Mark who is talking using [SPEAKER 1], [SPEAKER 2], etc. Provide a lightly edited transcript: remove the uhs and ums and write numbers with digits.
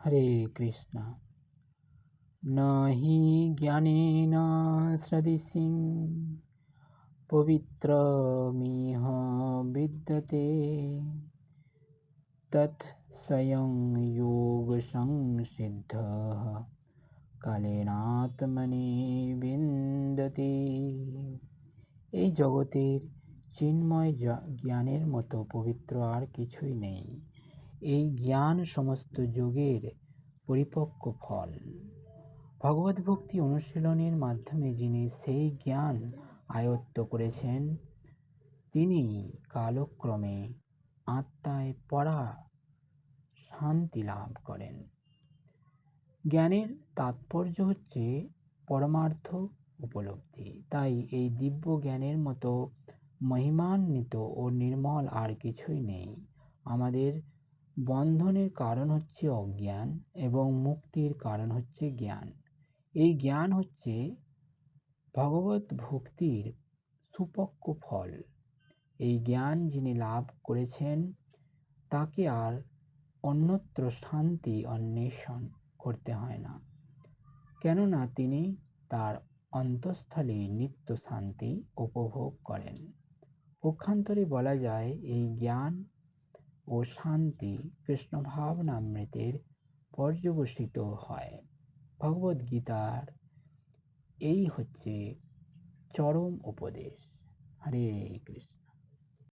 [SPEAKER 1] হরে কৃষ্ণ। নাহি জ্ঞানেন সদৃশিং পবিত্রমিহ বিদ্যতে তৎ স্বয়ং যোগ সংসিদ্ধঃ কালেনাত্মনি বিন্দতি। এই জগতের চিন্ময় জ্ঞানের মতো পবিত্র আর কিছুই নেই। এই জ্ঞান সমস্ত যোগের পরিপক্ক ফল। ভগবত ভক্তি অনুশীলনের মাধ্যমে যিনি সেই জ্ঞান আয়ত্ত করেছেন, তিনি কালক্রমে আত্মায় পরা শান্তি লাভ করেন। জ্ঞানের তাৎপর্য হচ্ছে পরমার্থ উপলব্ধি। তাই এই দিব্য জ্ঞানের মতো মহিমান্বিত ও নির্মল আর কিছুই নেই। আমাদের বন্ধনের কারণ হচ্ছে অজ্ঞান এবং মুক্তির কারণ হচ্ছে জ্ঞান। এই জ্ঞান হচ্ছে ভগবত ভক্তির সুপক্ক ফল। এই জ্ঞান যিনি লাভ করেছেন, তাকে আর অন্যত্র শান্তি অন্বেষণ করতে হয় না, কেননা তিনি তার অন্তঃস্থলে নিত্য শান্তি উপভোগ করেন। পক্ষান্তরে বলা যায়, এই জ্ঞান ও শান্তি কৃষ্ণ ভাবনামৃতের পর্যবসিত হয়। ভগবদ গীতার এই হচ্ছে চরম উপদেশ। হরে কৃষ্ণ।